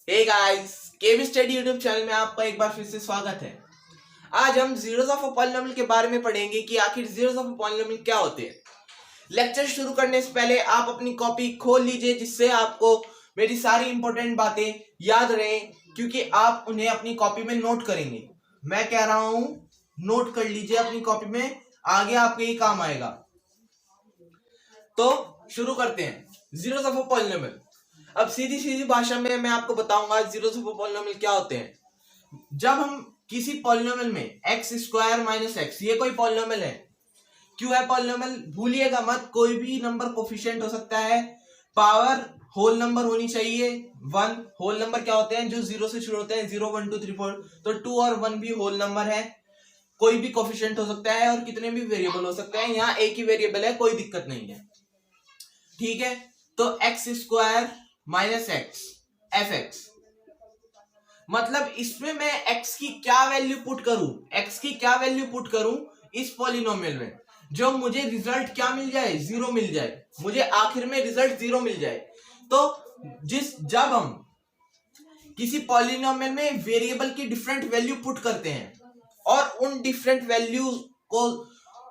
Hey guys, केवी study YouTube channel में आपका एक बार फिर से स्वागत है। आज हम जीरोस ऑफ अ पॉलिनोमियल के बारे में पढ़ेंगे कि आखिर जीरोस ऑफ अ पॉलिनोमियल क्या होते हैं। लेक्चर शुरू करने से पहले आप अपनी कॉपी खोल लीजिए, जिससे आपको मेरी सारी इंपॉर्टेंट बातें याद रहें, क्योंकि आप उन्हें अपनी कॉपी में नोट करेंगे। मैं कह रहा हूं, नोट कर लीजिए अपनी कॉपी में, आगे आपके ही काम आएगा। तो शुरू करते हैं। Zeros of a polynomial. अब सीधी सीधी भाषा में मैं आपको बताऊंगा जीरोस ऑफ अ पॉलिनोमियल क्या होते हैं। जब हम किसी पॉलिनोमियल में एक्स स्क्वायर माइनस एक्स, ये कोई पॉलिनोमियल है। क्यों है पॉलिनोमियल? भूलिएगा मत, कोई भी नंबर कोफिशिएंट हो सकता है। पावर होल नंबर होनी चाहिए। वन होल नंबर क्या होते हैं? जो जीरो से शुरू होते हैं, 0 1 2 3 4। तो 2 और 1 भी होल नंबर है। कोई भी कोफिशिएंट हो सकता है और कितने भी वेरिएबल हो सकते हैं। यहाँ एक ही वेरिएबल है, कोई दिक्कत नहीं है। ठीक है, तो x square minus x F X, मतलब इसमें मैं x की क्या वैल्यू पुट करूं, x की क्या वैल्यू पुट करूं इस पॉलिनोमियल में, जो मुझे रिजल्ट क्या मिल जाए? जीरो मिल जाए। मुझे आखिर में रिजल्ट जीरो मिल जाए। तो जब हम किसी पॉलिनोमियल में वेरिएबल की डिफरेंट वैल्यू पुट करते हैं और उन डिफरेंट वैल्यू को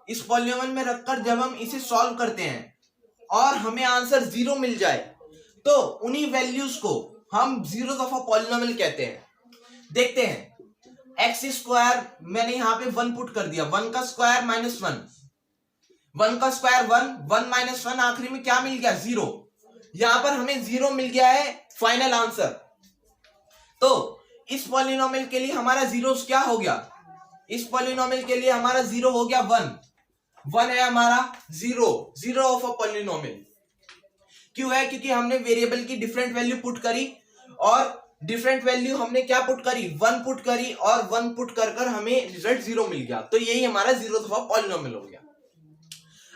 इस पॉलिनोमियल में रखकर जब हम इसे सॉल्व करते हैं और हमें आंसर जीरो मिल जाए, तो उन्हीं वैल्यूज को हम जीरोस ऑफ अ पॉलिनोमियल कहते हैं। देखते हैं, एक्स स्क्वायर मैंने यहां पे 1 पुट कर दिया, 1 का स्क्वायर माइनस 1, 1 का स्क्वायर 1, 1 माइनस 1, आखिरी में क्या मिल गया? जीरो। यहां पर हमें जीरो मिल गया है, फाइनल आंसर। तो इस पॉलिनोमियल के लिए हमारा जीरो क्या हो गया? इस पॉलिनोमियल के लिए हमारा जीरो हो गया 1। 1 है हमारा zero, zero of a polynomial. क्यों है? क्योंकि हमने वेरिएबल की डिफरेंट वैल्यू पुट करी और डिफरेंट वैल्यू हमने क्या पुट करी? 1 पुट करी और 1 पुट कर हमें रिजल्ट जीरो मिल गया। तो यही हमारा जीरो ऑफ पॉलिनोमियल हो गया।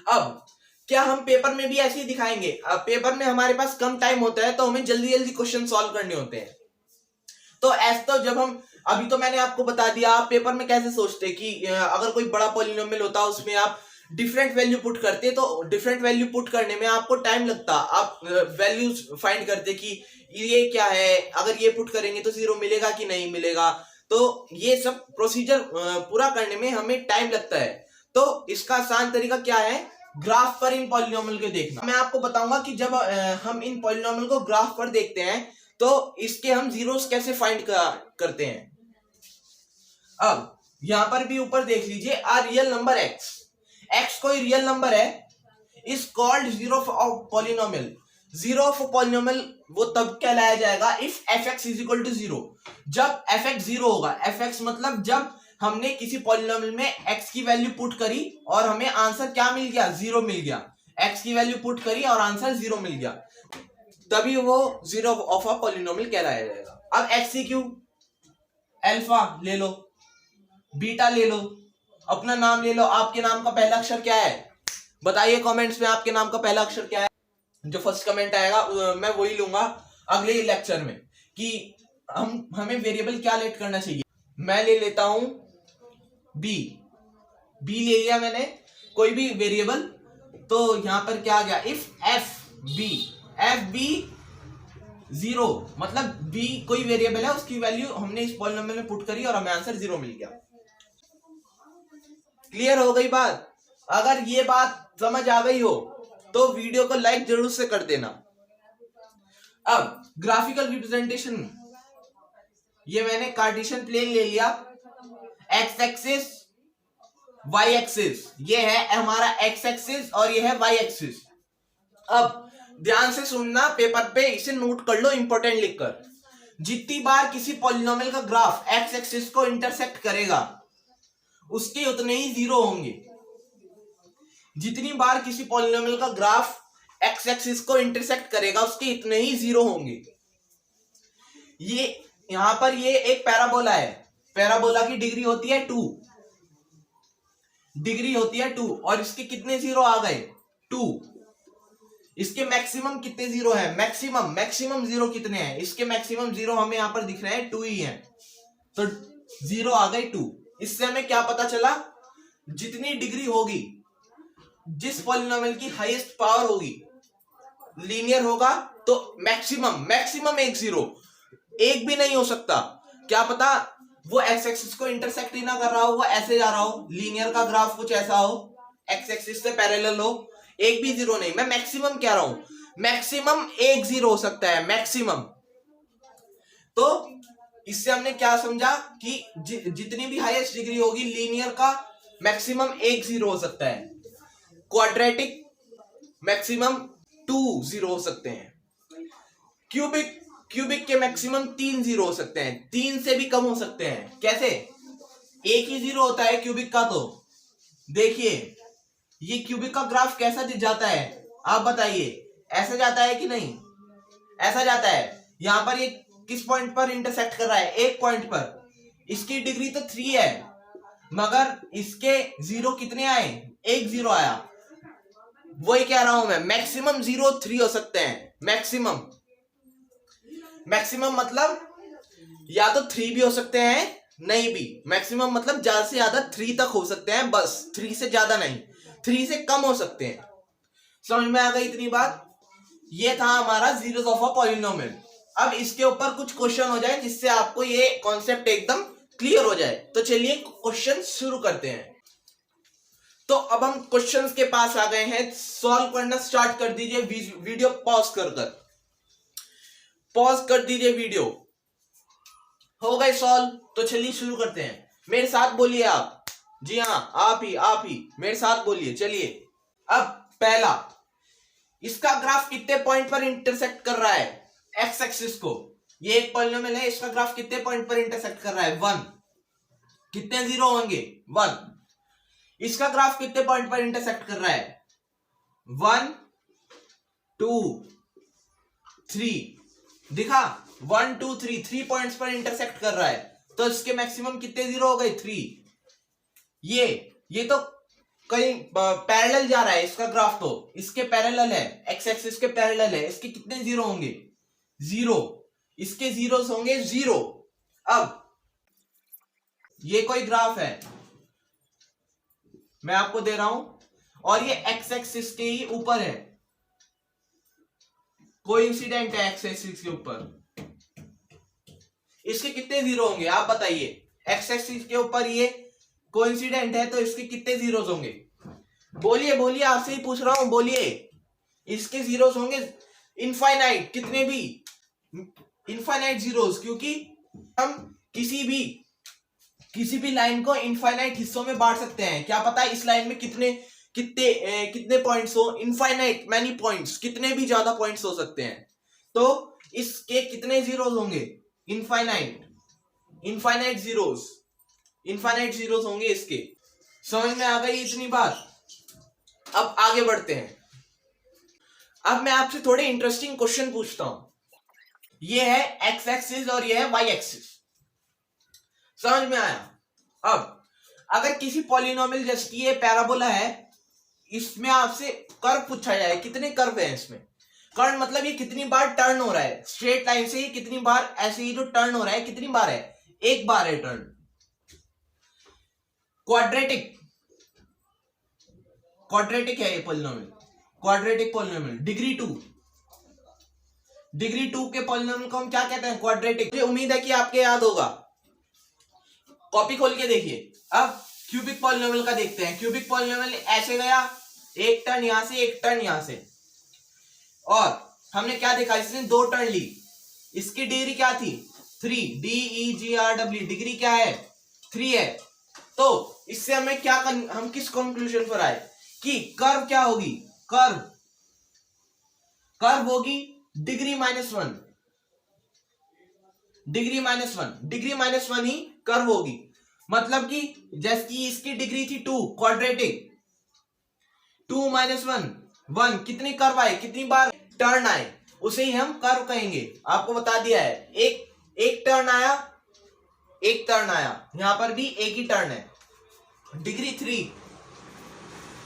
अब क्या हम पेपर में भी ऐसे ही दिखाएंगे? अब पेपर में हमारे पास कम टाइम होता है, तो हमें जल्दी जल्दी क्वेश्चन सॉल्व करने होते हैं। तो ऐसा तो जब हम, अभी तो मैंने आपको बता दिया, आप पेपर में कैसे सोचते कि अगर कोई बड़ा पॉलिनोमियल होता उसमें आप डिफरेंट वैल्यू पुट करते, तो डिफरेंट वैल्यू पुट करने में आपको टाइम लगता। आप वैल्यूज फाइंड करते कि ये क्या है, अगर ये पुट करेंगे तो जीरो मिलेगा कि नहीं मिलेगा। तो ये सब प्रोसीजर पूरा करने में हमें टाइम लगता है। तो इसका आसान तरीका क्या है? ग्राफ पर इन पॉलिनोमियल को देखना। मैं आपको बताऊंगा कि जब हम इन पॉलिनोमियल को ग्राफ पर देखते हैं तो इसके हम जीरोस कैसे फाइंड करते हैं। अब यहां पर भी ऊपर देख लीजिए, a real number X, X कोई रियल नंबर है, is called zero of polynomial. Zero of polynomial वो तब कहलाया जाएगा if F X is equal to zero, जब एफ एक्स जीरो होगा। एफ एक्स मतलब जब हमने किसी पॉलिनोमियल में एक्स की वैल्यू पुट करी और हमें आंसर क्या मिल गया? जीरो मिल गया। एक्स की वैल्यू पुट करी और आंसर जीरो मिल गया, तभी वो जीरो ऑफ अ पॉलिनोमियल कहलाया जाएगा। अब एक्स अल्फा ले लो, बीटा ले लो, अपना नाम ले लो। आपके नाम का पहला अक्षर क्या है? बताइए कमेंट्स में, आपके नाम का पहला अक्षर क्या है? जो फर्स्ट कमेंट आएगा मैं वही लूंगा अगले लेक्चर में कि हमें वेरिएबल क्या लेट करना चाहिए। मैं ले लेता हूं बी, बी ले लिया मैंने, कोई भी वेरिएबल। तो यहां पर क्या आ गया? इफ एफ बी जीरो, मतलब बी कोई वेरिएबल है, उसकी वैल्यू हमने इस पॉलिनोमियल में पुट करी और हमें आंसर जीरो मिल गया। क्लियर हो गई बात? अगर ये बात समझ आ गई हो तो वीडियो को लाइक जरूर से कर देना। अब ग्राफिकल रिप्रेजेंटेशन, ये मैंने कार्टेशियन प्लेन ले लिया, एक्स एक्सिस वाई एक्सिस, ये है हमारा एक्स एक्सिस और ये है वाई एक्सिस। अब ध्यान से सुनना, पेपर पे इसे नोट कर लो इंपॉर्टेंट लिखकर। जितनी बार किसी पॉलिनोमियल का ग्राफ एक्स एक्सिस को इंटरसेक्ट करेगा उसके उतने ही जीरो होंगे। जितनी बार किसी पॉलिनोमियल का ग्राफ एक्स एक्सिस को इंटरसेक्ट करेगा उसके इतने ही जीरो होंगे। ये यहां पर ये एक पैराबोला है, पैराबोला की डिग्री होती है 2, डिग्री होती है 2, और इसके कितने जीरो आ गए? 2। इसके मैक्सिमम कितने जीरो है? मैक्सिमम जीरो कितने हैं? इसके मैक्सिमम जीरो हमें यहां पर दिख रहे हैं 2 ही हैं, तो जीरो आ गए 2। इससे हमें क्या पता चला? जितनी डिग्री होगी, जिस पॉलिनोमियल की हाईएस्ट पावर होगी, लीनियर होगा, तो मैक्सिमम एक जीरो, एक भी नहीं हो सकता। क्या पता वो एक्स एक्सिस को इंटरसेक्ट ही ना कर रहा हो, वो ऐसे जा रहा हो, लीनियर का ग्राफ कुछ ऐसा हो, एक्स एक्सिस से पैरेलल हो, एक भी जीरो नहीं। मैं मैक्सिमम कह रहा हूं, मैक्सिमम एक जीरो हो सकता है, मैक्सिमम। तो इससे हमने क्या समझा कि जितनी भी हाईएस्ट डिग्री होगी लीनियर का, मैक्सिमम एक जीरो हो सकता है। क्वाड्रेटिक मैक्सिमम 2 जीरो हो सकते हैं। क्यूबिक के मैक्सिमम 3 जीरो हो सकते हैं, 3 से भी कम हो सकते हैं। कैसे? एक ही जीरो होता है क्यूबिक का। तो देखिए ये क्यूबिक का ग्राफ कैसा जाता है, आप बताइए। ऐसा जाता है कि नहीं? ऐसा जाता है। यहां पर ये किस पॉइंट पर इंटरसेक्ट कर रहा है? एक पॉइंट पर। इसकी डिग्री तो 3 है, मगर इसके जीरो कितने आए? एक जीरो आया। वही कह रहा हूं मैं, मैक्सिमम 0 3 हो सकते हैं। मैक्सिमम मतलब या तो 3 भी हो सकते हैं, नहीं भी। मैक्सिमम मतलब ज्यादा से ज्यादा 3 तक हो सकते हैं, बस 3 से ज्यादा नहीं, 3 से कम हो सकते हैं। समझ में आ गई इतनी बात? ये था हमारा जीरोस ऑफ अ पॉलिनोमियल। अब इसके ऊपर कुछ क्वेश्चन हो जाए जिससे आपको ये कॉन्सेप्ट एकदम क्लियर हो जाए। तो चलिए क्वेश्चन शुरू करते हैं। तो अब हम क्वेश्चंस के पास आ गए हैं, सॉल्व करना स्टार्ट कर दीजिए। वीडियो पॉज कर दीजिए वीडियो। हो गए सॉल्व? तो चलिए शुरू करते हैं। मेरे साथ बोलिए आप। जी हाँ, आप ही मेरे साथ बोलिए। चलिए अब पहला, इसका ग्राफ कितने पॉइंट पर इंटरसेक्ट कर रहा है? एक्स एक्सिस को। ये एक पॉलिनोमियल है, इसका ग्राफ कितने पॉइंट पर इंटरसेक्ट कर रहा है? 1। कितने जीरो होंगे? 1। इसका ग्राफ कितने पॉइंट पर इंटरसेक्ट कर रहा है? 1 2 3। दिखा? 1 2 3, 3 पॉइंट्स पर इंटरसेक्ट कर रहा है। तो इसके मैक्सिमम कितने जीरो हो गए? 3। ये तो कहीं पैरेलल जा रहा है इसका ग्राफ, तो इसके पैरेलल है, एक्स एक्सिस के पैरेलल है। इसके कितने जीरो होंगे? 0। इसके जीरोस होंगे 0। अब ये कोई ग्राफ है, मैं आपको दे रहा हूं, और ये एक्स एक्सिस के ही ऊपर है, कोइंसिडेंट है एक्स एक्सिस के ऊपर। इसके कितने जीरो होंगे आप बताइए? एक्स एक्सिस के ऊपर ये कोइंसिडेंट है, तो इसके कितने जीरोस होंगे? बोलिए, आपसे ही पूछ रहा हूं, बोलिए। इसके जीरोस होंगे इनफाइनाइट, कितने भी इनफाइनाइट जीरोस, क्योंकि हम किसी भी लाइन को इनफाइनाइट हिस्सों में बांट सकते हैं। क्या पता इस लाइन में कितने पॉइंट्स हो? इनफाइनाइट मैनी पॉइंट्स, कितने भी ज्यादा पॉइंट्स हो सकते हैं। तो इसके कितने जीरोस होंगे? इनफाइनाइट जीरोस होंगे इसके। समझ में आ गई इतनी बात? अब आगे बढ़ते हैं। अब मैं आपसे थोड़े इंटरेस्टिंग क्वेश्चन पूछता हूं। ये है एक्स एक्सिस और ये है वाई एक्सिस। समझ में आया? अब अगर किसी पॉलिनोमियल जैसे ये पैराबोला है, इसमें आपसे कर्व पूछा जाए, कितने कर्व हैं इसमें? कर्व मतलब ये कितनी बार टर्न हो रहा है, स्ट्रेट लाइन से ही कितनी बार ऐसे ही जो टर्न हो रहा है, कितनी बार है? एक बार है टर्न। क्वाड्रेटिक है ये पॉलिनोमियल, क्वाड्रेटिक पॉलिनोमियल। डिग्री 2 के पॉलिनोमियल को हम क्या कहते हैं? क्वाड्रेटिक। मुझे उम्मीद है कि आपके याद होगा, कॉपी खोल के देखिए। अब क्यूबिक पॉलिनोमियल का देखते हैं। क्यूबिक पॉलिनोमियल ऐसे गया, एक टर्न यहां से, एक टर्न यहां से, और हमने क्या देखा? इसने 2 टर्न ली। इसकी डिग्री क्या थी? 3। DEGRW, डिग्री क्या है? 3 है। तो इससे हमें क्या हम किस कंक्लूजन पर आए कि कर्व क्या होगी? कर्व होगी डिग्री -1। डिग्री -1 ही कर्व होगी। मतलब कि जैसे कि इसकी डिग्री थी 2, क्वाड्रेटिक, 2 - 1 कितनी कर्व आए, कितनी बार टर्न आए, उसे ही हम कर्व कहेंगे। आपको बता दिया है, एक टर्न आया, यहां पर भी एक ही टर्न है। डिग्री 3,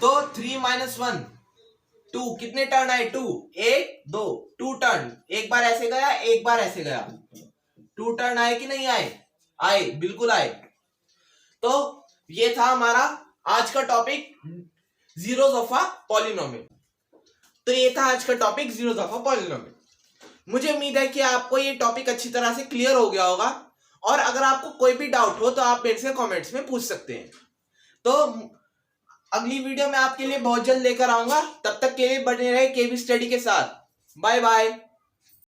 तो 3 - 1 2, कितने टर्न आए? 2 1 2 2 टर्न। एक बार ऐसे गया, एक बार ऐसे गया। 2 टर्न आए कि नहीं आए? आए, बिल्कुल आए। तो ये था हमारा आज का topic, zeros of a polynomial. तो ये था आज का topic, zeros of a polynomial. मुझे उम्मीद है कि आपको ये टॉपिक अच्छी तरह से क्लियर हो गया होगा, और अगर आपको कोई भी डाउट हो तो आप मेरे से कमेंट्स में पूछ सकते हैं। तो अगली वीडियो में आपके लिए बहुत जल्द लेकर आऊंगा। तब तक के लिए बने रहे केवी स्टडी के साथ। Bye bye.